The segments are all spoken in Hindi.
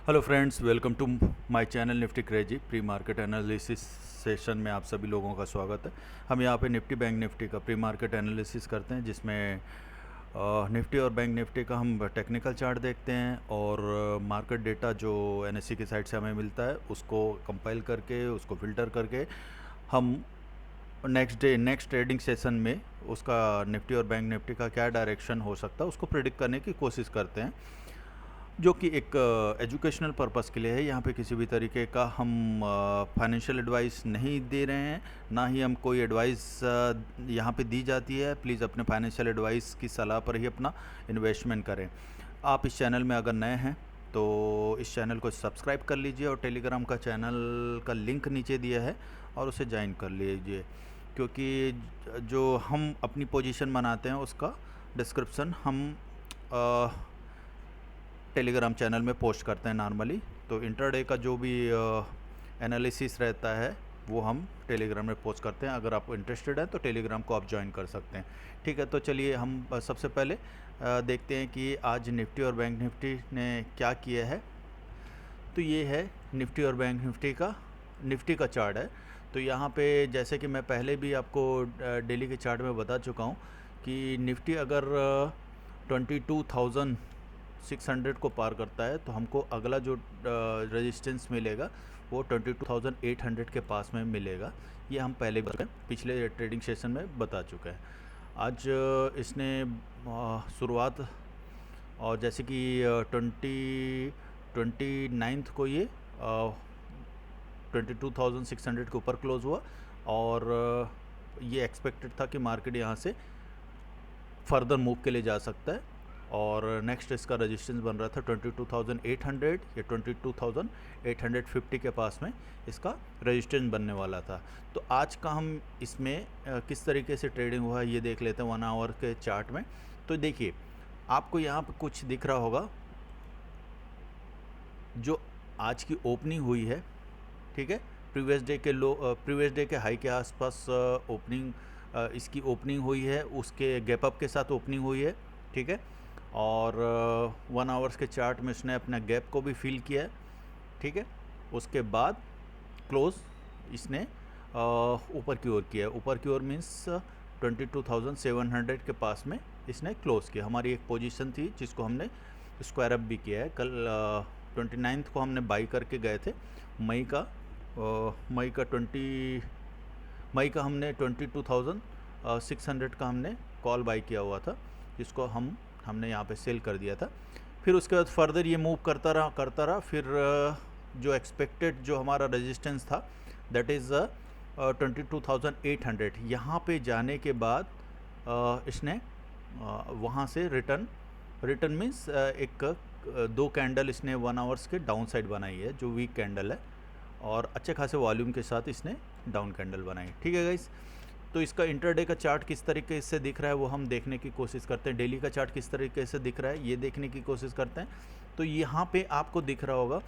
Hello friends, welcome to my channel Nifty crazy pre market analysis session में आप सभी लोगों का स्वागत है। हम यहाँ पे निफ्टी बैंक निफ्टी का प्री मार्केट एनालिसिस करते हैं, जिसमें निफ्टी और बैंक निफ्टी का हम टेक्निकल चार्ट देखते हैं और मार्केट डेटा जो एनएससी की साइट से हमें मिलता है उसको कंपाइल करके, उसको फिल्टर करके हम नेक्स्ट ट्रेडिंग सेशन में उसका निफ्टी और बैंक निफ्टी का क्या डायरेक्शन हो सकता है उसको प्रिडिक्ट करने की कोशिश करते हैं, जो कि एक एजुकेशनल पर्पस के लिए है। यहाँ पे किसी भी तरीके का हम फाइनेंशियल एडवाइस नहीं दे रहे हैं, ना ही हम कोई एडवाइस यहाँ पे दी जाती है। प्लीज़ अपने फाइनेंशियल एडवाइस की सलाह पर ही अपना इन्वेस्टमेंट करें। आप इस चैनल में अगर नए हैं तो इस चैनल को सब्सक्राइब कर लीजिए और टेलीग्राम का चैनल का लिंक नीचे दिया है और उसे ज्वाइन कर लीजिए, क्योंकि जो हम अपनी पोजीशन बनाते हैं उसका डिस्क्रिप्शन हम टेलीग्राम चैनल में पोस्ट करते हैं नॉर्मली। तो इंटरडे का जो भी एनालिसिस रहता है वो हम टेलीग्राम में पोस्ट करते हैं। अगर आप इंटरेस्टेड हैं तो टेलीग्राम को आप ज्वाइन कर सकते हैं। ठीक है, तो चलिए हम सबसे पहले देखते हैं कि आज निफ्टी और बैंक निफ्टी ने क्या किया है। तो ये है निफ्टी और बैंक निफ्टी का चार्ट है। तो यहाँ पे जैसे कि मैं पहले भी आपको डेली के चार्ट में बता चुका हूँ कि निफ्टी अगर 22,600 को पार करता है तो हमको अगला जो रेजिस्टेंस मिलेगा वो 22,800 के पास में मिलेगा। ये हम पहले पिछले ट्रेडिंग सेशन में बता चुके हैं। आज इसने शुरुआत और जैसे कि 29 को ये 22,600 के ऊपर क्लोज हुआ और ये एक्सपेक्टेड था कि मार्केट यहाँ से फर्दर मूव के लिए जा सकता है और नेक्स्ट इसका रेजिस्टेंस बन रहा था 22,800 या 22,850 के पास में इसका रेजिस्टेंस बनने वाला था। तो आज का हम इसमें किस तरीके से ट्रेडिंग हुआ है ये देख लेते हैं 1 आवर के चार्ट में। तो देखिए, आपको यहाँ पर कुछ दिख रहा होगा जो आज की ओपनिंग हुई है, ठीक है। प्रीवियस डे के हाई के आसपास ओपनिंग इसकी ओपनिंग हुई है, उसके गैप अप के साथ ओपनिंग हुई है, ठीक है। और 1 आवर्स के चार्ट में इसने अपना गैप को भी फिल किया है, ठीक है। उसके बाद क्लोज इसने ऊपर की ओर किया है। ऊपर की ओर मीन्स 22,700 के पास में इसने क्लोज किया। हमारी एक पोजीशन थी जिसको हमने स्क्वायर अप भी किया है। कल 29 को हमने बाई करके गए थे। मई का हमने 22,600 का हमने कॉल बाई किया हुआ था, जिसको हमने यहाँ पे सेल कर दिया था। फिर उसके बाद फर्दर ये मूव करता रहा। फिर जो एक्सपेक्टेड जो हमारा रेजिस्टेंस था दैट इज़ 22,800। यहाँ पे जाने के बाद इसने वहाँ से रिटर्न मीन्स एक 2 कैंडल इसने 1 आवर्स के डाउन साइड बनाई है, जो वीक कैंडल है, और अच्छे खासे वॉल्यूम के साथ इसने डाउन कैंडल बनाई, ठीक है गाइस। तो इसका इंटरडे का चार्ट किस तरीके से दिख रहा है वो हम देखने की कोशिश करते हैं। डेली का चार्ट किस तरीके से दिख रहा है ये देखने की कोशिश करते हैं। तो यहाँ पे आपको दिख रहा होगा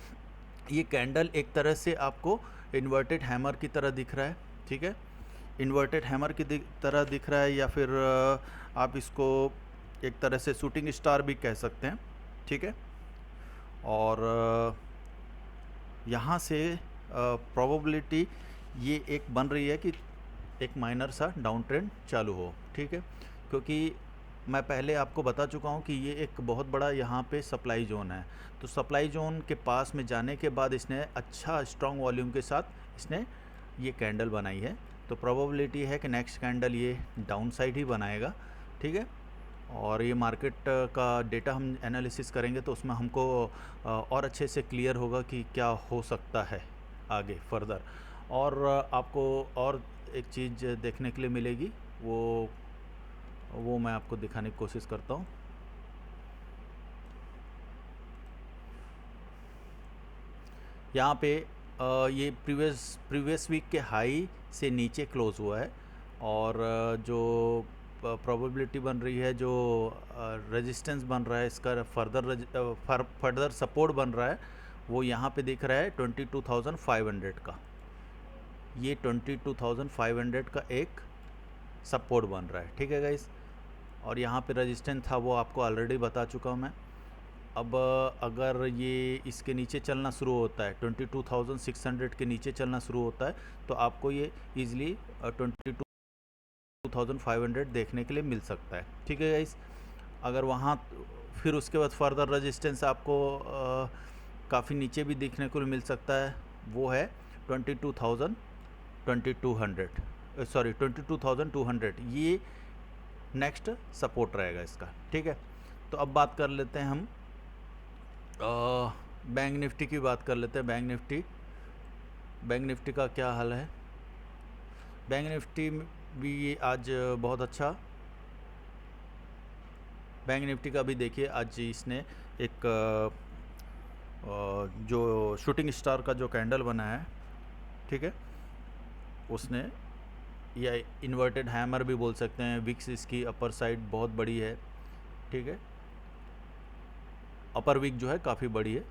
ये कैंडल एक तरह से आपको इन्वर्टेड हैमर की तरह दिख रहा है, ठीक है। इन्वर्टेड हैमर की तरह दिख रहा है, या फिर आप इसको एक तरह से शूटिंग स्टार भी कह सकते हैं, ठीक है। और यहाँ से प्रोबेबिलिटी ये एक बन रही है कि एक माइनर सा डाउन ट्रेंड चालू हो, ठीक है। क्योंकि मैं पहले आपको बता चुका हूँ कि ये एक बहुत बड़ा यहाँ पे सप्लाई जोन है। तो सप्लाई जोन के पास में जाने के बाद इसने अच्छा स्ट्रॉन्ग वॉल्यूम के साथ इसने ये कैंडल बनाई है। तो प्रोबेबिलिटी है कि नेक्स्ट कैंडल ये डाउन साइड ही बनाएगा, ठीक है। और ये मार्केट का डेटा हम एनालिसिस करेंगे तो उसमें हमको और अच्छे से क्लियर होगा कि क्या हो सकता है आगे फर्दर। और आपको और एक चीज़ देखने के लिए मिलेगी, वो मैं आपको दिखाने की कोशिश करता हूँ। यहाँ पे ये प्रीवियस वीक के हाई से नीचे क्लोज हुआ है और जो प्रोबेबिलिटी बन रही है, जो रेजिस्टेंस बन रहा है, इसका फर्दर सपोर्ट बन रहा है, वो यहाँ पे दिख रहा है 22,500 का। ये 22,500 का एक सपोर्ट बन रहा है, ठीक है गाइस। और यहाँ पे रेजिस्टेंस था वो आपको ऑलरेडी बता चुका हूँ मैं। अब अगर ये इसके नीचे चलना शुरू होता है, 22,600 के नीचे चलना शुरू होता है, तो आपको ये ईज़िली 22,500 देखने के लिए मिल सकता है। ठीक है गाइस। अगर वहाँ फिर उसके बाद फर्दर रेजिस्टेंस आपको काफ़ी नीचे भी देखने को मिल सकता है, वो है 22,200, ये नेक्स्ट सपोर्ट रहेगा इसका। ठीक है, तो अब बात कर लेते हैं हम बैंक निफ्टी की बात कर लेते हैं। बैंक निफ्टी का क्या हाल है। बैंक निफ्टी भी आज बहुत अच्छा, बैंक निफ्टी का भी देखिए आज इसने एक जो शूटिंग स्टार का जो कैंडल बना है, ठीक है, उसने, या इन्वर्टेड हैमर भी बोल सकते हैं, विक्स इसकी अपर साइड बहुत बड़ी है। ठीक है, अपर विक जो है काफ़ी बड़ी है।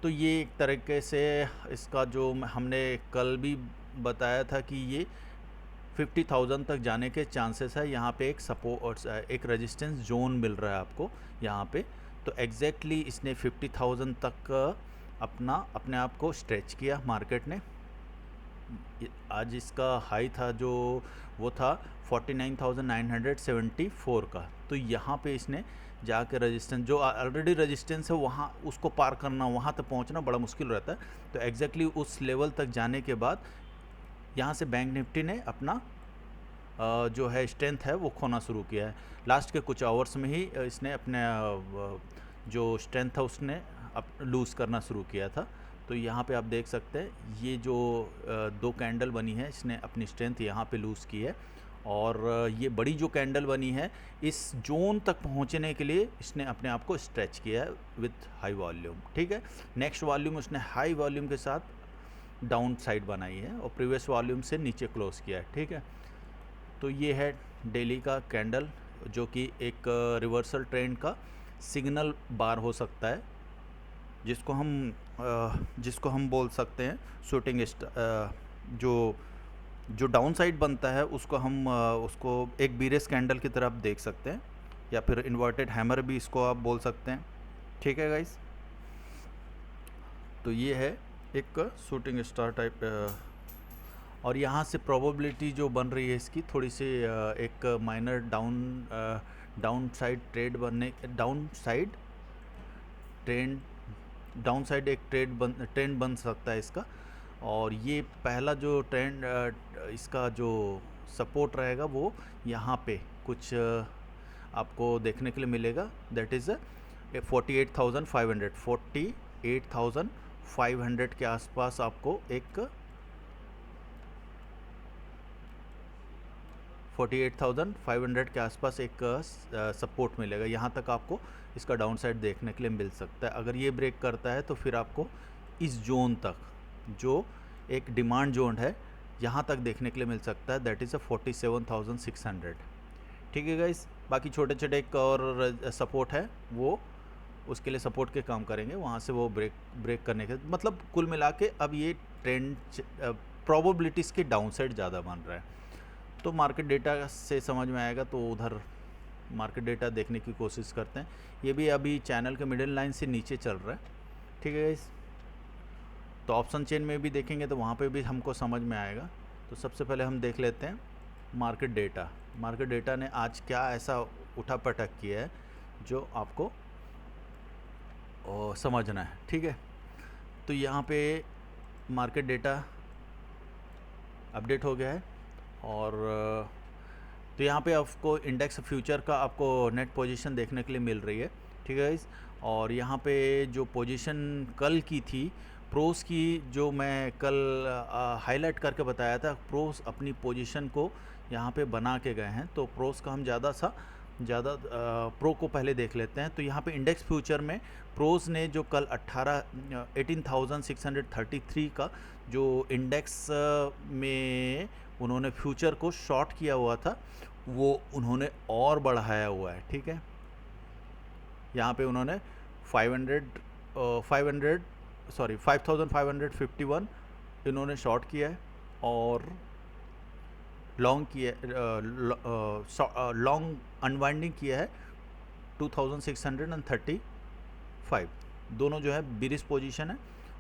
तो ये एक तरीके से इसका जो हमने कल भी बताया था कि ये 50,000 तक जाने के चांसेस है। यहाँ पे एक सपोर्ट, एक रेजिस्टेंस जोन मिल रहा है आपको यहाँ पे। तो एग्जैक्टली इसने 50,000 तक अपने आप को स्ट्रेच किया मार्केट ने। आज इसका हाई था जो वो था 49,974 का। तो यहाँ पे इसने जाके रेजिस्टेंस, जो ऑलरेडी रेजिस्टेंस है वहाँ, उसको पार करना, वहाँ तक पहुँचना बड़ा मुश्किल रहता है। तो एग्जैक्टली उस लेवल तक जाने के बाद यहाँ से बैंक निफ्टी ने अपना जो है स्ट्रेंथ है वो खोना शुरू किया है। लास्ट के कुछ आवर्स में ही इसने अपने जो स्ट्रेंथ था उसने लूज़ करना शुरू किया था। तो यहाँ पे आप देख सकते हैं ये जो दो कैंडल बनी है, इसने अपनी स्ट्रेंथ यहाँ पे लूज़ की है। और ये बड़ी जो कैंडल बनी है, इस जोन तक पहुँचने के लिए इसने अपने आप को स्ट्रेच किया है विथ हाई वॉल्यूम। ठीक है, नेक्स्ट वॉल्यूम उसने हाई वॉल्यूम के साथ डाउन साइड बनाई है और प्रीवियस वॉल्यूम से नीचे क्लोज किया है। ठीक है, तो ये है डेली का कैंडल, जो कि एक रिवर्सल ट्रेंड का सिग्नल बार हो सकता है, जिसको हम बोल सकते हैं शूटिंग जो डाउन साइड बनता है उसको हम उसको एक बीरेस कैंडल की तरह आप देख सकते हैं, या फिर इन्वर्टेड हैमर भी इसको आप बोल सकते हैं। ठीक है गाइस, तो ये है एक शूटिंग स्टार टाइप। और यहाँ से प्रोबेबिलिटी जो बन रही है इसकी थोड़ी सी एक माइनर डाउन साइड एक ट्रेंड बन सकता है इसका। और ये पहला जो ट्रेंड इसका जो सपोर्ट रहेगा वो यहाँ पे कुछ आपको देखने के लिए मिलेगा, दैट इज़ 48,500 के आसपास आपको एक 48,500 के आसपास एक सपोर्ट मिलेगा। यहाँ तक आपको इसका डाउन साइड देखने के लिए मिल सकता है। अगर ये ब्रेक करता है तो फिर आपको इस जोन तक, जो एक डिमांड जोन है, यहाँ तक देखने के लिए मिल सकता है, दैट इज़ 47,600। ठीक है गाइस, बाकी छोटे छोटे एक और सपोर्ट है, वो उसके लिए सपोर्ट के काम करेंगे, वहाँ से वो ब्रेक करने के, मतलब कुल मिला के अब ये ट्रेंड प्रोबेबिलिटीज़ के डाउन साइड ज़्यादा बन रहा है। तो मार्केट डेटा से समझ में आएगा, तो उधर मार्केट डेटा देखने की कोशिश करते हैं। ये भी अभी चैनल के मिडिल लाइन से नीचे चल रहा है। ठीक है गाइस, तो ऑप्शन चेन में भी देखेंगे तो वहाँ पे भी हमको समझ में आएगा। तो सबसे पहले हम देख लेते हैं मार्केट डेटा। मार्केट डेटा ने आज क्या ऐसा उठा पटक किया है जो आपको समझना है। ठीक है, तो यहाँ पे मार्केट डेटा अपडेट हो गया है। और तो यहाँ पे आपको इंडेक्स फ्यूचर का आपको नेट पोजीशन देखने के लिए मिल रही है। ठीक है गाइस, और यहाँ पे जो पोजीशन कल की थी प्रोस की, जो मैं कल हाईलाइट करके बताया था, प्रोस अपनी पोजीशन को यहाँ पे बना के गए हैं। तो प्रोस का हम ज़्यादा प्रो को पहले देख लेते हैं। तो यहाँ पे इंडेक्स फ्यूचर में प्रोस ने जो कल 18,633 का जो इंडेक्स में उन्होंने फ्यूचर को शॉर्ट किया हुआ था, वो उन्होंने और बढ़ाया हुआ है। ठीक है, यहाँ पे उन्होंने 5,551 इन्होंने शॉर्ट किया है और लॉन्ग किया, लॉन्ग अनवाइंडिंग किया है 2,630 5 दोनों जो है बिरिश पोजीशन है।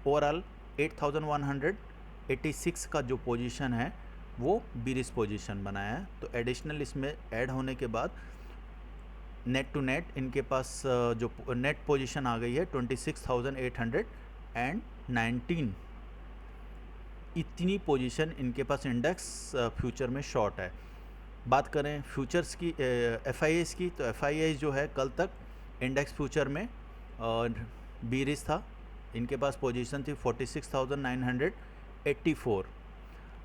ओवरऑल 8186 का जो पोजीशन है वो बिरिश पोजीशन बनाया है। तो एडिशनल इसमें ऐड होने के बाद नेट टू नेट इनके पास जो नेट पोजीशन आ गई है 26,819। इतनी पोजीशन इनके पास इंडेक्स फ्यूचर में शॉर्ट है। बात करें फ्यूचर्स की FIAs की, तो FIAs जो है कल तक इंडेक्स फ्यूचर में बीरिश था, इनके पास पोजीशन थी 46,984।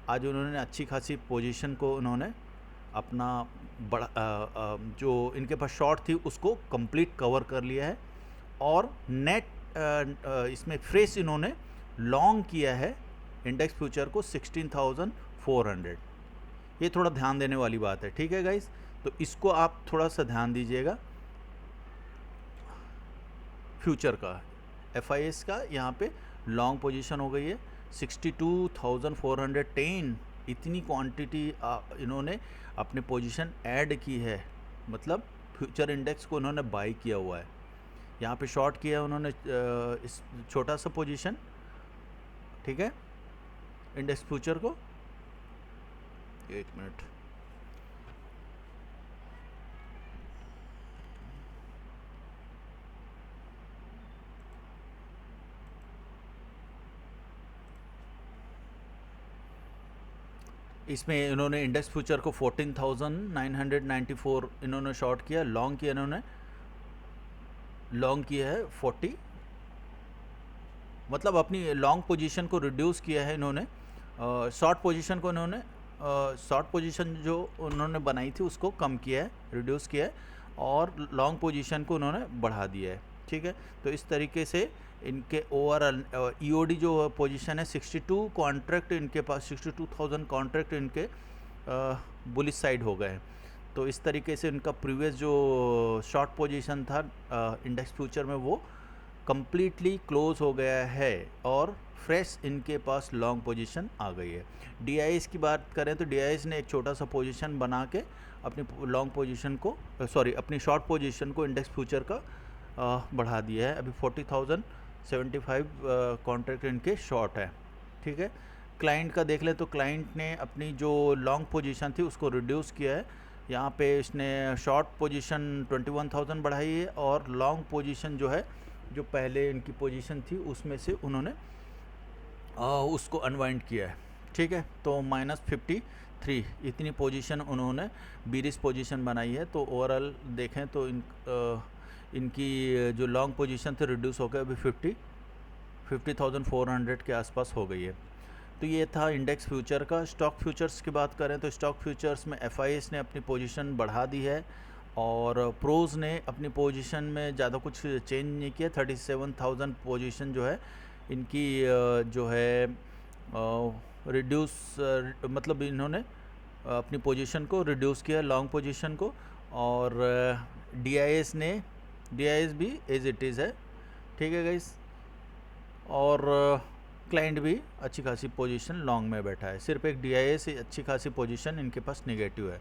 आज उन्होंने अच्छी खासी पोजीशन को उन्होंने अपना बड़ा जो इनके पास शॉर्ट थी उसको कंप्लीट कवर कर लिया है और नेट इसमें फ्रेश इन्होंने लॉन्ग किया है इंडेक्स फ्यूचर को 16,400। ये थोड़ा ध्यान देने वाली बात है, ठीक है गाइस। तो इसको आप थोड़ा सा ध्यान दीजिएगा। फ्यूचर का FIAs का यहाँ पे लॉन्ग पोजीशन हो गई है 62,410। इतनी क्वांटिटी इन्होंने अपने पोजीशन ऐड की है, मतलब फ्यूचर इंडेक्स को उन्होंने बाई किया हुआ है। यहाँ पे शॉर्ट किया है उन्होंने इस छोटा सा पोजीशन, ठीक है, इंडेक्स फ्यूचर को। एक मिनट, इसमें इन्होंने इंडेक्स फ्यूचर को 14,994 इन्होंने शॉर्ट किया। लॉन्ग किया इन्होंने, लॉन्ग किया है 40, मतलब अपनी लॉन्ग पोजीशन को रिड्यूस किया है इन्होंने। शॉर्ट पोजीशन को इन्होंने शॉर्ट पोजीशन जो उन्होंने बनाई थी उसको कम किया है, रिड्यूस किया है, और लॉन्ग पोजीशन को उन्होंने बढ़ा दिया है, ठीक है। तो इस तरीके से इनके ओवरऑल EOD जो पोजीशन है 62 कॉन्ट्रैक्ट इनके पास, 62,000 कॉन्ट्रैक्ट इनके बुलिश साइड हो गए हैं। तो इस तरीके से इनका प्रीवियस जो शॉर्ट पोजीशन था इंडेक्स फ्यूचर में वो कम्प्लीटली क्लोज हो गया है और फ्रेश इनके पास लॉन्ग पोजीशन आ गई है। DIS की बात करें तो DIS ने एक छोटा सा पोजीशन बना के अपनी लॉन्ग पोजीशन को अपनी शॉर्ट पोजीशन को इंडेक्स फ्यूचर का बढ़ा दिया है। अभी 40,075 कॉन्ट्रैक्ट इनके शॉर्ट है, ठीक है। क्लाइंट का देख लें तो क्लाइंट ने अपनी जो लॉन्ग पोजीशन थी उसको रिड्यूस किया है। यहाँ पे इसने शॉर्ट पोजीशन 21,000 बढ़ाई है और लॉन्ग पोजीशन जो है जो पहले इनकी पोजीशन थी उसमें से उन्होंने उसको अनवाइंड किया है, ठीक है। तो -53 इतनी पोजीशन उन्होंने बीरिश पोजीशन बनाई है। तो ओवरऑल देखें तो इनकी जो लॉन्ग पोजीशन थे रिड्यूस होकर अभी 50,400 के आसपास हो गई है। तो ये था इंडेक्स फ्यूचर का। स्टॉक फ्यूचर्स की बात करें तो स्टॉक फ्यूचर्स में FIAs ने अपनी पोजीशन बढ़ा दी है और प्रोज ने अपनी पोजीशन में ज़्यादा कुछ चेंज नहीं किया। 37,000 पोजीशन जो है इनकी जो है रिड्यूस मतलब इन्होंने अपनी पोजीशन को रिड्यूस किया लॉन्ग पोजीशन को, और DIS भी एज इट इज़ है, ठीक है गाइस। और क्लाइंट भी अच्छी खासी पोजीशन लॉन्ग में बैठा है। सिर्फ एक DIS अच्छी खासी पोजीशन इनके पास नेगेटिव है।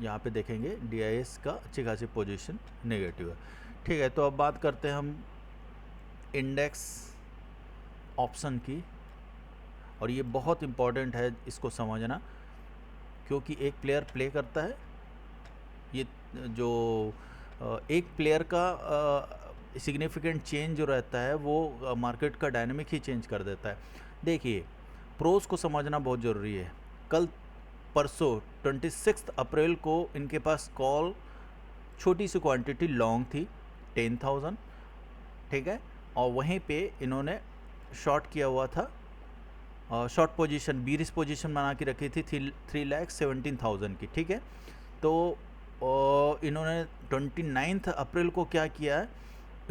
यहाँ पे देखेंगे DIS का अच्छी खासी पोजीशन नेगेटिव है, ठीक है। तो अब बात करते हैं हम इंडेक्स ऑप्शन की, और ये बहुत इम्पॉर्टेंट है इसको समझना, क्योंकि एक प्लेयर प्ले करता है। ये जो एक प्लेयर का सिग्निफिकेंट चेंज जो रहता है वो मार्केट का डायनामिक ही चेंज कर देता है। देखिए, प्रोज को समझना बहुत ज़रूरी है। कल परसों 26 अप्रैल को इनके पास कॉल छोटी सी क्वांटिटी लॉन्ग थी 10,000, ठीक है, और वहीं पे इन्होंने शॉर्ट किया हुआ था, शॉर्ट पोजीशन बीरिश पोजीशन बना के रखी थी 3,17,000 की, ठीक है। तो इन्होंने 29 अप्रैल को क्या किया है,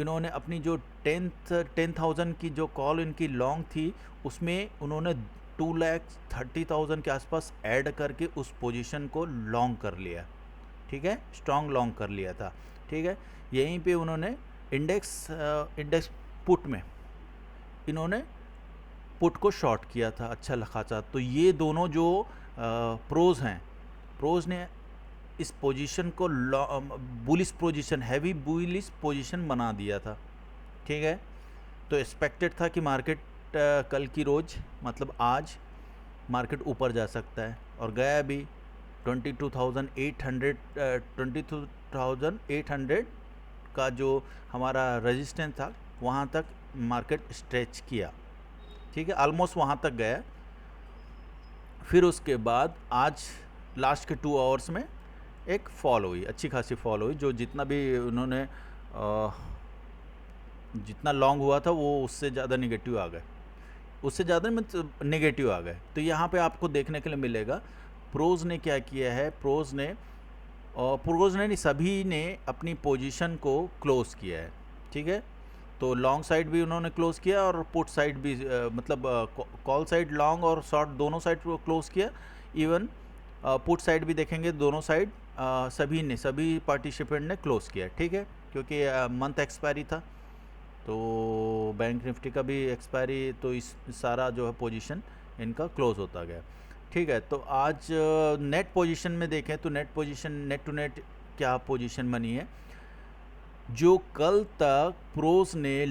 इन्होंने अपनी जो 10,000 की जो कॉल इनकी लॉन्ग थी उसमें उन्होंने 2,30,000 के आसपास ऐड करके उस पोजीशन को लॉन्ग कर लिया, ठीक है, स्ट्रॉन्ग लॉन्ग कर लिया था, ठीक है। यहीं पे उन्होंने इंडेक्स पुट में इन्होंने पुट को शॉर्ट किया था अच्छा खासा। तो ये दोनों जो प्रोज हैं, प्रोज ने इस पोजीशन को bullish position, heavy bullish position बना दिया था। ठीक है, तो एक्सपेक्टेड था कि मार्केट कल की रोज़ मतलब आज मार्केट ऊपर जा सकता है, और गया भी 22,800 का जो हमारा रेजिस्टेंस था वहाँ तक मार्केट स्ट्रेच किया। ठीक है, ऑलमोस्ट वहाँ तक गया। फिर उसके बाद आज लास्ट के 2 आवर्स में एक फॉल हुई, अच्छी खासी फॉल हुई, जो जितना भी उन्होंने जितना लॉन्ग हुआ था वो उससे ज़्यादा निगेटिव आ गए, उससे ज़्यादा मतलब नेगेटिव आ गए। तो यहाँ पे आपको देखने के लिए मिलेगा प्रोज ने क्या किया है, प्रोज ने नहीं, सभी ने अपनी पोजीशन को क्लोज किया है। ठीक है, तो लॉन्ग साइड भी उन्होंने क्लोज किया और पुट साइड भी मतलब कॉल साइड लॉन्ग और शॉर्ट दोनों साइड को क्लोज किया। इवन पुट साइड भी देखेंगे, दोनों साइड सभी पार्टिसिपेंट ने क्लोज किया। ठीक है, क्योंकि मंथ एक्सपायरी था, तो बैंक निफ्टी का भी एक्सपायरी, तो इस सारा जो है पोजीशन इनका क्लोज होता गया। ठीक है, तो आज नेट पोजीशन में देखें तो net position, net to net क्या पोजीशन बनी है। जो कल तक प्रोज ने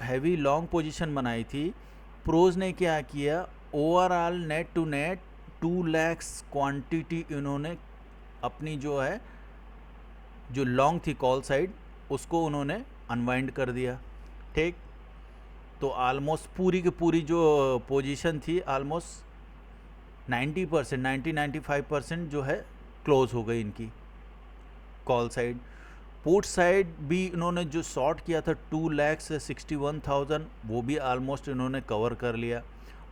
हैवी लॉन्ग पोजीशन बनाई थी, प्रोज ने क्या किया, overall net to net 2 lakh quantity इन्होंने अपनी जो है जो लॉन्ग थी कॉल साइड उसको उन्होंने अनवाइंड कर दिया। ठीक, तो ऑलमोस्ट पूरी की पूरी जो पोजीशन थी ऑलमोस्ट 90%, 90-95% जो है क्लोज हो गई इनकी कॉल साइड। पुट साइड भी इन्होंने जो शॉर्ट किया था 2,61,000 वो भी ऑलमोस्ट इन्होंने कवर कर लिया,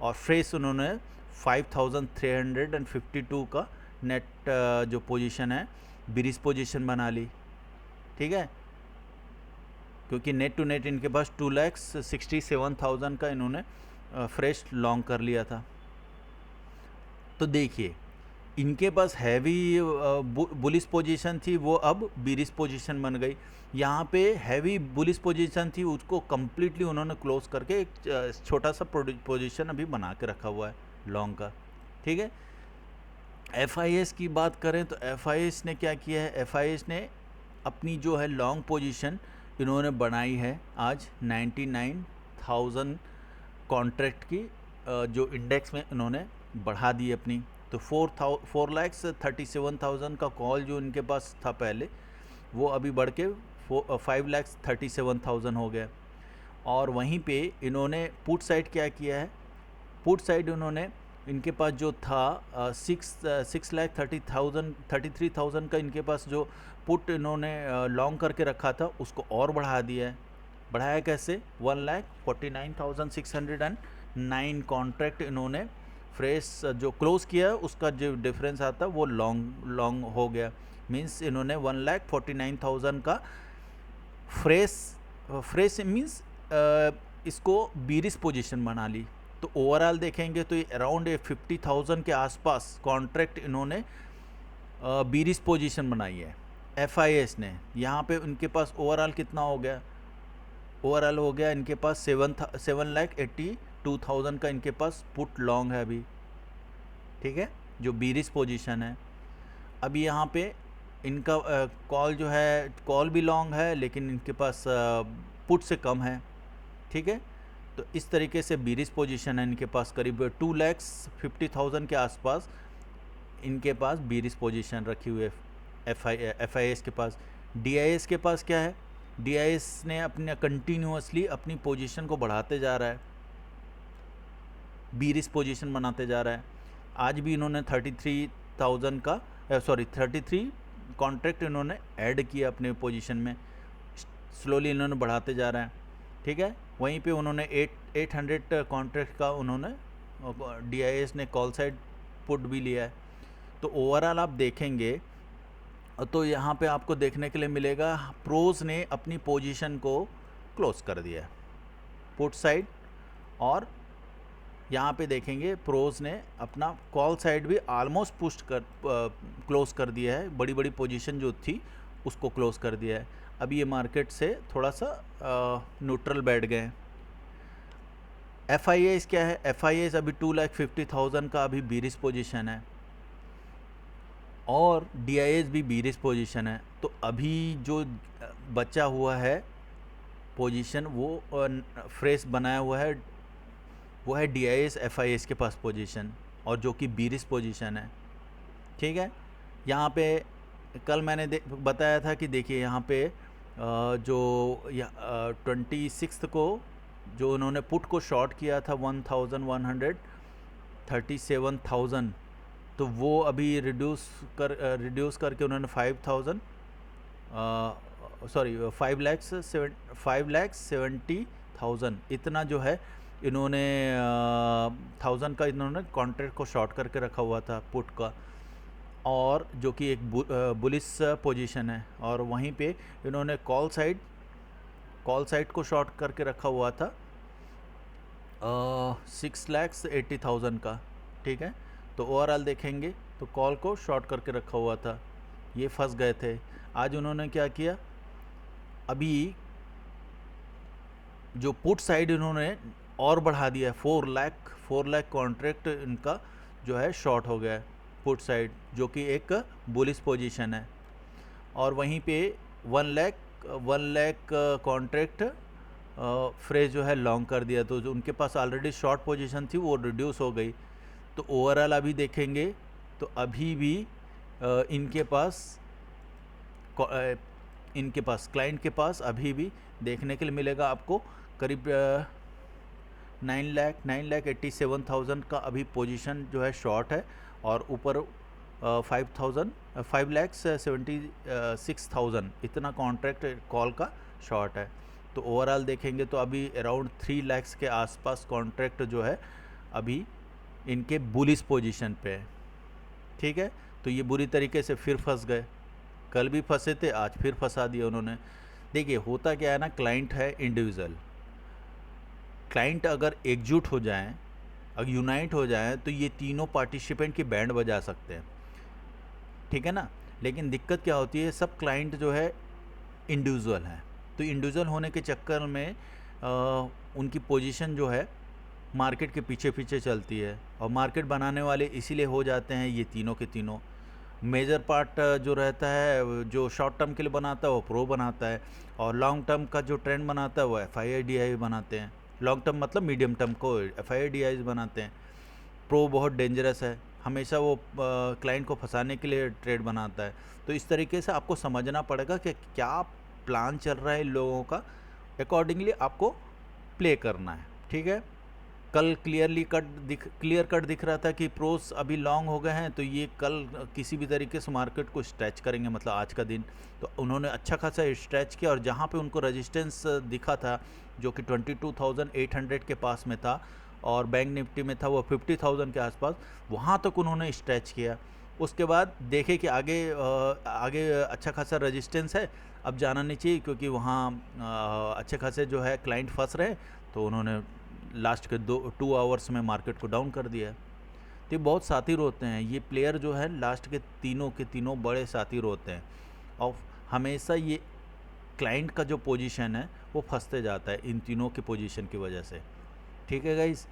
और फ्रेश उन्होंने 5,352 का नेट जो पोजीशन है बिरिश पोजीशन बना ली। ठीक है, क्योंकि नेट टू नेट इनके पास 2,67,000 का इन्होंने फ्रेश लॉन्ग कर लिया था। तो देखिए, इनके पास हैवी बुलिश पोजीशन थी, वो अब बिरिश पोजीशन बन गई। यहाँ पे हैवी बुलिश पोजीशन थी, उसको कम्प्लीटली उन्होंने क्लोज करके एक छोटा सा पोजीशन अभी बना के रखा हुआ है लॉन्ग का। ठीक है, FIS की बात करें तो FIS ने क्या किया है, FIS ने अपनी जो है लॉन्ग पोजीशन इन्होंने बनाई है आज 99,000 कॉन्ट्रैक्ट की, जो इंडेक्स में इन्होंने बढ़ा दी अपनी। तो 4,37,000 का कॉल जो इनके पास था पहले, वो अभी बढ़ के 5,37,000 हो गया। और वहीं पे इन्होंने पुट साइड क्या किया है, पुट साइड उन्होंने इनके पास जो था 6,33,000 का इनके पास जो पुट इन्होंने लॉन्ग करके रखा था उसको और बढ़ा दिया है। बढ़ाया कैसे, 1,49,609 कॉन्ट्रैक्ट इन्होंने फ्रेश जो क्लोज किया उसका जो डिफरेंस आता वो लॉन्ग हो गया। मींस इन्होंने 1,49,000 का फ्रेश मींस इसको बीरिश पोजीशन बना ली। तो ओवरऑल देखेंगे तो ये अराउंड 50,000 के आसपास कॉन्ट्रैक्ट इन्होंने बीरिश पोजीशन बनाई है FIS ने। यहाँ पे उनके पास ओवरऑल कितना हो गया, ओवरऑल हो गया इनके पास 7,82,000 का इनके पास पुट लॉन्ग है अभी। ठीक है, जो बीरिश पोजीशन है। अभी यहाँ पे इनका कॉल जो है, कॉल भी लॉन्ग है लेकिन इनके पास पुट से कम है। ठीक है, तो इस तरीके से बीरिश पोजीशन है इनके पास, करीब 2,50,000 के आसपास इनके पास बीरिश पोजीशन रखी हुई है FIS के पास। DIS के पास क्या है, DIS ने अपने कंटिन्यूसली अपनी पोजीशन को बढ़ाते जा रहा है, बीरिश पोजीशन बनाते जा रहा है। आज भी इन्होंने 33 कॉन्ट्रैक्ट इन्होंने ऐड किया अपने पोजीशन में, स्लोली इन्होंने बढ़ाते जा रहे हैं। ठीक है, वहीं पे उन्होंने 800 कॉन्ट्रैक्ट का उन्होंने DIS ने कॉल साइड पुट भी लिया है। तो ओवरऑल आप देखेंगे तो यहाँ पे आपको देखने के लिए मिलेगा प्रोज ने अपनी पोजीशन को क्लोज कर दिया पुट साइड, और यहाँ पे देखेंगे प्रोज ने अपना कॉल साइड भी ऑलमोस्ट क्लोज कर दिया है। बड़ी बड़ी पोजीशन जो थी उसको क्लोज कर दिया है। अभी ये मार्केट से थोड़ा सा न्यूट्रल बैठ गए हैं। FIS क्या है, FIS अभी 2,50,000 का अभी बीरिश पोजीशन है। और DIS भी बीरिश पोजीशन है। तो अभी जो बचा हुआ है पोजीशन वो फ्रेश बनाया हुआ है, वो है DIS FIS के पास पोजीशन, और जो कि बीरिश पोजीशन है। ठीक है, यहाँ पे कल मैंने बताया था कि देखिए यहाँ पे जो 26 को जो उन्होंने पुट को शॉर्ट किया था 1137,000, तो वो अभी रिड्यूस करके उन्होंने 5,70,000 इतना जो है इन्होंने 1000 का इन्होंने कॉन्ट्रैक्ट को शॉर्ट करके रखा हुआ था पुट का, और जो कि एक बुलिश पोजीशन है। और वहीं पे इन्होंने कॉल साइड को शॉर्ट करके रखा हुआ था 6,80,000 का। ठीक है, तो ओवरऑल देखेंगे तो कॉल को शॉर्ट करके रखा हुआ था, ये फंस गए थे। आज उन्होंने क्या किया, अभी जो पुट साइड इन्होंने और बढ़ा दिया है, 4 लाख कॉन्ट्रैक्ट इनका जो है शॉर्ट हो गया है पुट साइड, जो कि एक बुलिश पोजीशन है। और वहीं पे 1 लाख कॉन्ट्रैक्ट फ्रेश जो है लॉन्ग कर दिया, तो जो उनके पास ऑलरेडी शॉर्ट पोजीशन थी वो रिड्यूस हो गई। तो ओवरऑल अभी देखेंगे तो अभी भी इनके पास क्लाइंट के पास अभी भी देखने के लिए मिलेगा आपको करीब 9,87,000 का अभी पोजीशन जो है शॉर्ट है, और ऊपर 5,76,000 इतना कॉन्ट्रैक्ट कॉल का शॉर्ट है। तो ओवरऑल देखेंगे तो अभी अराउंड 3 लाख के आसपास कॉन्ट्रैक्ट जो है अभी इनके बुलिश पोजीशन पे है। ठीक है, तो ये बुरी तरीके से फिर फंस गए, कल भी फंसे थे, आज फिर फंसा दिया उन्होंने। देखिए होता क्या है ना, क्लाइंट है इंडिविजुअल, क्लाइंट अगर एकजुट हो जाएं, अगर यूनाइट हो जाएं, तो ये तीनों पार्टिसिपेंट की बैंड बजा सकते हैं। ठीक है ना, लेकिन दिक्कत क्या होती है, सब क्लाइंट जो है इंडिविजुअल हैं, तो इंडिविजुअल होने के चक्कर में उनकी पोजीशन जो है मार्केट के पीछे पीछे चलती है, और मार्केट बनाने वाले इसीलिए हो जाते हैं ये तीनों के तीनों। मेजर पार्ट जो रहता है, जो शॉर्ट टर्म के लिए बनाता है वो प्रो बनाता है, और लॉन्ग टर्म का जो ट्रेंड बनाता है वो FII बनाते हैं। लॉन्ग टर्म मतलब मीडियम टर्म को FII बनाते हैं। प्रो बहुत डेंजरस है, हमेशा वो क्लाइंट को फंसाने के लिए ट्रेड बनाता है। तो इस तरीके से आपको समझना पड़ेगा कि क्या प्लान चल रहा है इन लोगों का, अकॉर्डिंगली आपको प्ले करना है। ठीक है, कल क्लियर कट दिख रहा था कि प्रोस अभी लॉन्ग हो गए हैं, तो ये कल किसी भी तरीके से मार्केट को स्ट्रेच करेंगे, मतलब आज का दिन। तो उन्होंने अच्छा खासा स्ट्रेच किया, और जहाँ पे उनको रेजिस्टेंस दिखा था जो कि 22,800 के पास में था, और बैंक निफ्टी में था वो 50,000 के आसपास, वहाँ तक उन्होंने स्ट्रेच किया। उसके बाद देखे कि आगे अच्छा खासा रेजिस्टेंस है, अब जाना नहीं चाहिए, क्योंकि वहाँ अच्छे खासे जो है क्लाइंट फंस रहे, तो उन्होंने लास्ट के 2 आवर्स में मार्केट को डाउन कर दिया। तो ये बहुत सातिर होते हैं ये प्लेयर जो है, लास्ट के तीनों बड़े सातिर होते हैं, और हमेशा ये क्लाइंट का जो पोजीशन है वो फंसते जाता है इन तीनों के पोजीशन की वजह से। ठीक है गाइस,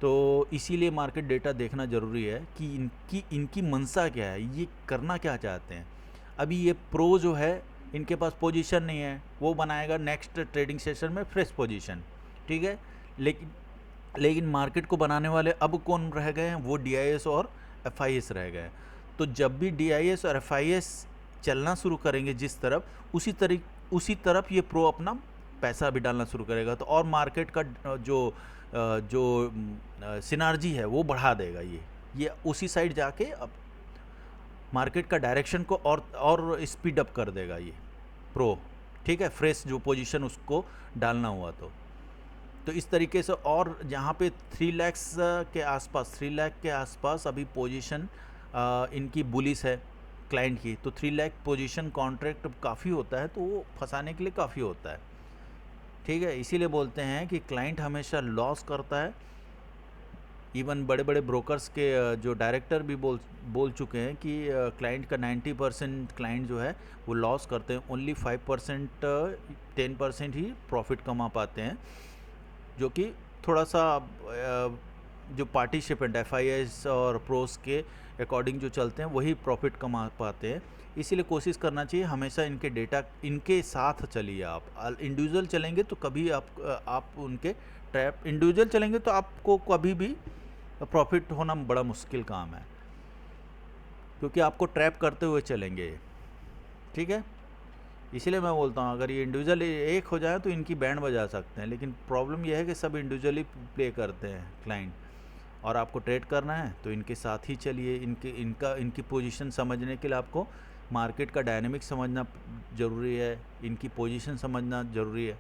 तो इसीलिए मार्केट डेटा देखना ज़रूरी है कि इनकी मंशा क्या है, ये करना क्या चाहते हैं। अभी ये प्रो जो है इनके पास पोजीशन नहीं है, वो बनाएगा नेक्स्ट ट्रेडिंग सेशन में फ्रेश पोजीशन। ठीक है, लेकिन मार्केट को बनाने वाले अब कौन रह गए हैं, वो DIS और FIS रह गए। तो जब भी DIS और FIS चलना शुरू करेंगे जिस तरफ, उसी तरफ ये प्रो अपना पैसा भी डालना शुरू करेगा, तो और मार्केट का जो सिनर्जी है वो बढ़ा देगा। ये उसी साइड जाके अब मार्केट का डायरेक्शन को और स्पीड अप कर देगा ये प्रो। ठीक है, फ्रेश जो पोजीशन उसको डालना हुआ तो इस तरीके से। और जहाँ पे 3 लाख के आसपास अभी पोजीशन इनकी बुलिश है क्लाइंट की, तो 3 लाख पोजीशन कॉन्ट्रैक्ट काफ़ी होता है, तो वो फंसाने के लिए काफ़ी होता है। ठीक है, इसीलिए बोलते हैं कि क्लाइंट हमेशा लॉस करता है। इवन बड़े बड़े ब्रोकर्स के जो डायरेक्टर भी बोल चुके हैं कि क्लाइंट का 90% क्लाइंट जो है वो लॉस करते हैं, ओनली 5% 10% ही प्रॉफिट कमा पाते हैं, जो कि थोड़ा सा जो पार्टिसिपेंट FIS और प्रोस के अकॉर्डिंग जो चलते हैं वही प्रॉफिट कमा पाते हैं। इसीलिए कोशिश करना चाहिए हमेशा इनके डेटा इनके साथ चलिए। आप इंडिविजुअल चलेंगे तो कभी आप उनके ट्रैप इंडिविजुअल चलेंगे तो आपको कभी भी प्रॉफिट होना बड़ा मुश्किल काम है, क्योंकि आपको ट्रैप करते हुए चलेंगे। ठीक है, इसीलिए मैं बोलता हूँ अगर ये इंडिविजुअल एक हो जाए तो इनकी बैंड बजा सकते हैं, लेकिन प्रॉब्लम यह है कि सब इंडिविजुअली प्ले करते हैं क्लाइंट, और आपको ट्रेड करना है तो इनके साथ ही चलिए। इनकी पोजीशन समझने के लिए आपको मार्केट का डायनेमिक समझना ज़रूरी है, इनकी पोजीशन समझना ज़रूरी है।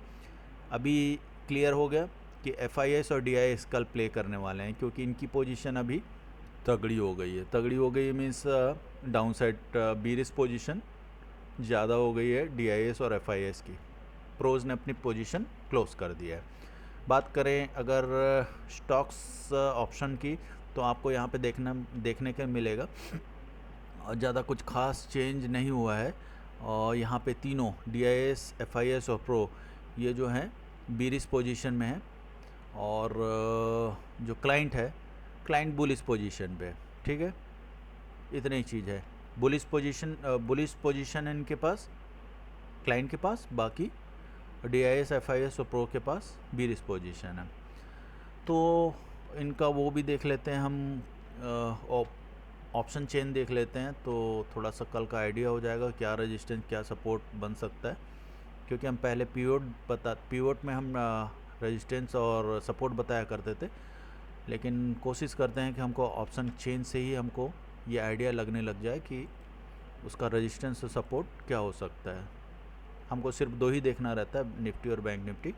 अभी क्लियर हो गया कि FIS और DIS कल प्ले करने वाले हैं, क्योंकि इनकी पोजीशन अभी तगड़ी हो गई है। तगड़ी हो गई means down side bearish position ज़्यादा हो गई है DIS और FIS की। प्रोज ने अपनी पोजीशन क्लोज कर दिया है। बात करें अगर स्टॉक्स ऑप्शन की, तो आपको यहाँ पे देखने के मिलेगा और ज़्यादा कुछ खास चेंज नहीं हुआ है। और यहाँ पे तीनों DIS, FIS और प्रो ये जो हैं बीरिश पोजीशन में है, और जो क्लाइंट है क्लाइंट बुलिश पोजीशन पे। ठीक है, इतनी ही चीज़ है। बुलिश पोजीशन है इनके पास, क्लाइंट के पास, बाकी DIS, FIS और प्रो के पास बीरिश पोजीशन है। तो इनका वो भी देख लेते हैं हम, ऑप्शन चेन देख लेते हैं, तो थोड़ा सा कल का आइडिया हो जाएगा क्या रेजिस्टेंस क्या सपोर्ट बन सकता है। क्योंकि हम पहले पीवोट में हम रेजिस्टेंस और सपोर्ट बताया करते थे, लेकिन कोशिश करते हैं कि हमको ऑप्शन चेन से ही हमको ये आइडिया लगने लग जाए कि उसका रेजिस्टेंस और सपोर्ट क्या हो सकता है। हमको सिर्फ दो ही देखना रहता है, निफ्टी और बैंक निफ्टी।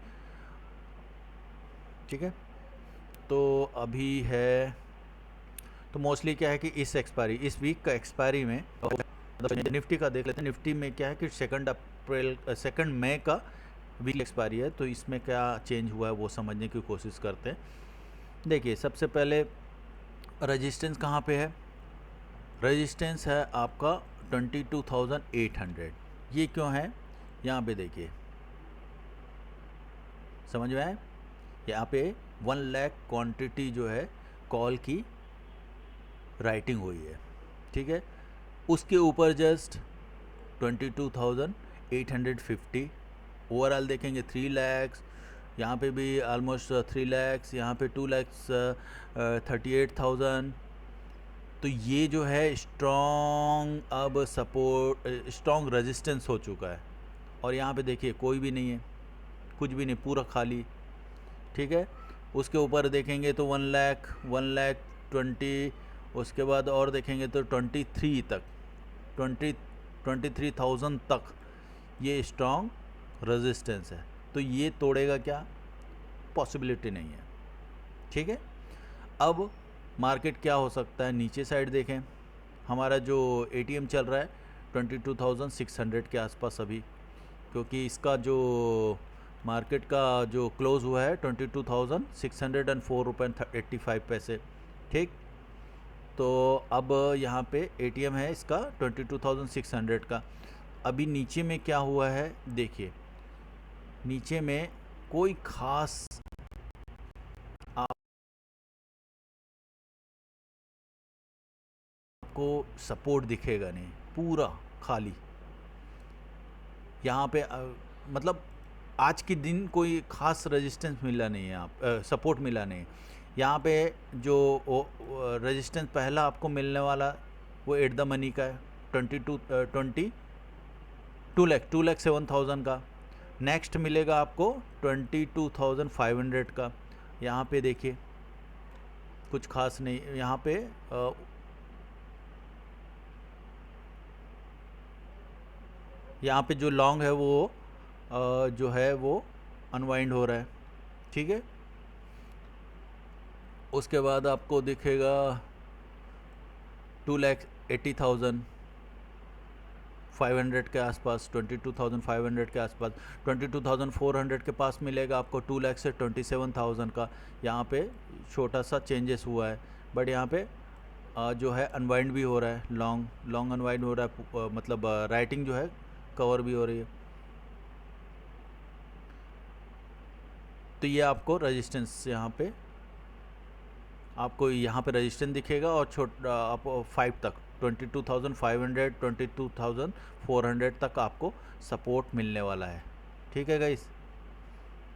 ठीक है, तो अभी है तो मोस्टली क्या है कि इस वीक का एक्सपायरी में निफ्टी का देख लेते हैं। निफ्टी में क्या है कि 2 मई का वीक एक्सपायरी है, तो इसमें क्या चेंज हुआ है वो समझने की कोशिश करते हैं। देखिए, सबसे पहले रेजिस्टेंस कहाँ पे है? रेजिस्टेंस है आपका 22,800। ये क्यों है? यहाँ पे देखिए, समझ में आए? यहाँ पे 1 लाख क्वांटिटी जो है कॉल की राइटिंग हुई है। ठीक है, उसके ऊपर जस्ट 22,850। ओवरऑल देखेंगे 3 लाख, यहाँ पे भी ऑलमोस्ट 3 लाख, यहाँ पे 2,38,000। तो ये जो है स्ट्रॉन्ग अब स्ट्रॉन्ग रेजिस्टेंस हो चुका है। और यहाँ पे देखिए कोई भी नहीं है, कुछ भी नहीं, पूरा खाली। ठीक है, उसके ऊपर देखेंगे तो 1 लाख 1,20,000, उसके बाद और देखेंगे तो 23,000 तक ये स्ट्रॉन्ग रेजिस्टेंस है। तो ये तोड़ेगा क्या? पॉसिबिलिटी नहीं है। ठीक है, अब मार्केट क्या हो सकता है? नीचे साइड देखें, हमारा जो ATM चल रहा है 22,600 के आसपास अभी, क्योंकि इसका जो मार्केट का जो क्लोज हुआ है 22,604 रुपये 85 पैसे। ठीक, तो अब यहाँ पे ATM है इसका 22,600 का। अभी नीचे में क्या हुआ है देखिए, नीचे में कोई खास आपको सपोर्ट दिखेगा नहीं, पूरा खाली। यहाँ पे मतलब आज के दिन कोई खास रेजिस्टेंस मिला नहीं है, सपोर्ट मिला नहीं। यहाँ पे जो रेजिस्टेंस पहला आपको मिलने वाला वो एट द मनी का है 2,07,000 का। नेक्स्ट मिलेगा आपको 22,500 का। यहाँ पे देखिए कुछ खास नहीं, यहाँ पे जो लॉन्ग है वो जो है वो अनवाइंड हो रहा है। ठीक है, उसके बाद आपको दिखेगा 2,80,500 के आसपास, 22,500 के आसपास। 22,400 के पास मिलेगा आपको 2 लाख से 27,000 का। यहाँ पे छोटा सा चेंजेस हुआ है, बट यहाँ पे जो है अनवाइंड भी हो रहा है, लॉन्ग अनवाइंड हो रहा है, मतलब राइटिंग जो है कवर भी हो रही है। तो ये आपको रेजिस्टेंस यहाँ पे आपको यहाँ पे रजिस्टेंस दिखेगा और आप 5 तक 22,500 22,400 तक आपको सपोर्ट मिलने वाला है। ठीक है गाइस,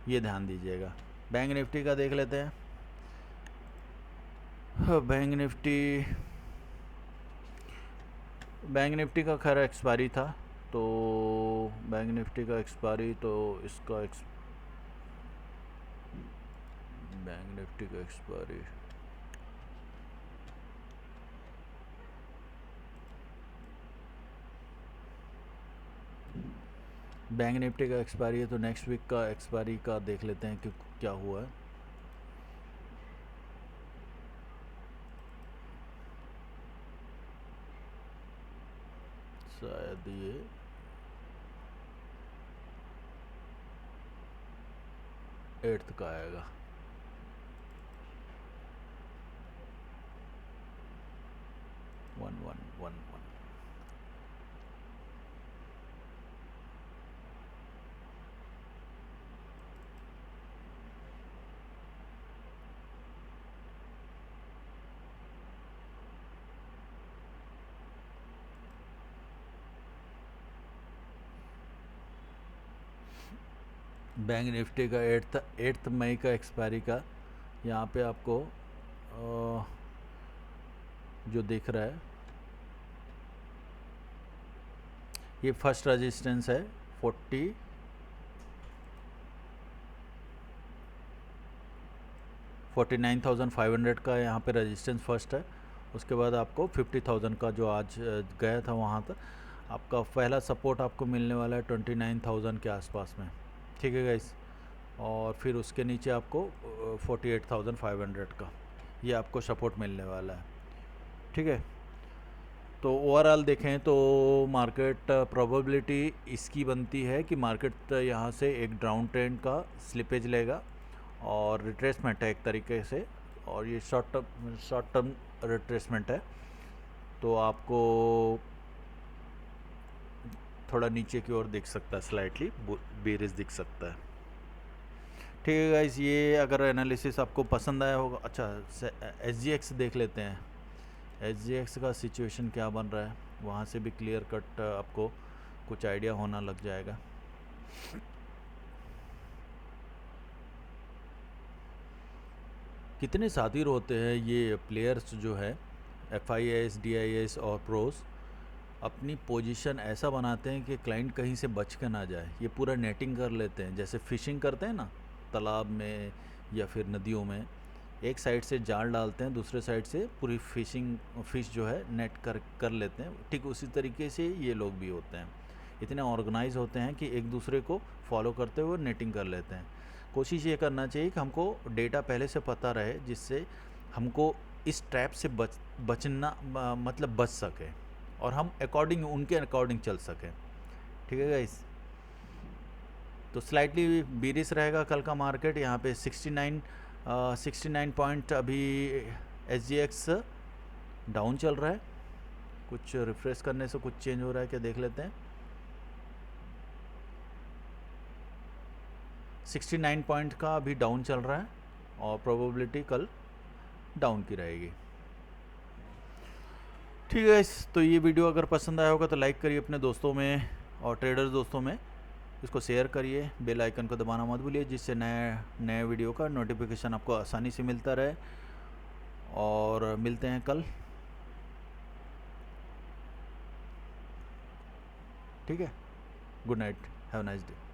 ये ध्यान दीजिएगा। बैंक निफ्टी का देख लेते हैं। बैंक निफ्टी का खैर एक्सपायरी था, तो बैंक निफ्टी का एक्सपायरी, तो इसका बैंक निफ्टी का एक्सपायरी बैंक निफ्टी का एक्सपायरी है, तो नेक्स्ट वीक का एक्सपायरी का देख लेते हैं कि क्या हुआ है। शायद ये एट्थ का आएगा। One one one one bank Nifty का एट्थ मई का एक्सपायरी का यहाँ पे आपको जो दिख रहा है, ये फर्स्ट रेजिस्टेंस है 49,500 का यहाँ पे रेजिस्टेंस फर्स्ट है। उसके बाद आपको 50,000 का जो आज गया था वहाँ तक आपका पहला सपोर्ट आपको मिलने वाला है 29,000 के आसपास में। ठीक है गाइस, और फिर उसके नीचे आपको 48,500 का ये आपको सपोर्ट मिलने वाला है। ठीक है, तो ओवरऑल देखें तो मार्केट प्रोबेबिलिटी इसकी बनती है कि मार्केट यहाँ से एक डाउन ट्रेंड का स्लिपेज लेगा और रिट्रेसमेंट है एक तरीके से, और ये शॉर्ट टर्म रिट्रेसमेंट है, तो आपको थोड़ा नीचे की ओर दिख सकता है, स्लाइटली बेरिश दिख सकता है। ठीक है गाइस, ये अगर एनालिसिस आपको पसंद आया होगा। अच्छा, SGX देख लेते हैं। SGX का सिचुएशन क्या बन रहा है, वहाँ से भी क्लियर कट आपको कुछ आइडिया होना लग जाएगा। कितने शातिर होते हैं ये प्लेयर्स जो है, FIS, DIS और प्रोस, अपनी पोजीशन ऐसा बनाते हैं कि क्लाइंट कहीं से बच के ना जाए। ये पूरा नेटिंग कर लेते हैं, जैसे फ़िशिंग करते हैं ना तालाब में या फिर नदियों में, एक साइड से जाल डालते हैं, दूसरे साइड से पूरी फ़िश जो है नेट कर लेते हैं। ठीक उसी तरीके से ये लोग भी होते हैं, इतने ऑर्गेनाइज होते हैं कि एक दूसरे को फॉलो करते हुए नेटिंग कर लेते हैं। कोशिश ये करना चाहिए कि हमको डेटा पहले से पता रहे, जिससे हमको इस ट्रैप से बचना मतलब बच सके और हम उनके अकॉर्डिंग चल सकें। ठीक है गाइस, तो स्लाइटली बीरिश रहेगा कल का मार्केट। यहाँ पे 69 पॉइंट अभी SGX डाउन चल रहा है। कुछ रिफ्रेश करने से कुछ चेंज हो रहा है क्या, देख लेते हैं। 69 पॉइंट का अभी डाउन चल रहा है और प्रोबेबिलिटी कल डाउन की रहेगी। ठीक है, तो ये वीडियो अगर पसंद आया होगा तो लाइक करिए अपने दोस्तों में और ट्रेडर्स दोस्तों में, इसको शेयर करिए, बेल आइकन को दबाना मत भूलिए, जिससे नए वीडियो का नोटिफिकेशन आपको आसानी से मिलता रहे। और मिलते हैं कल। ठीक है, good night, have a nice day.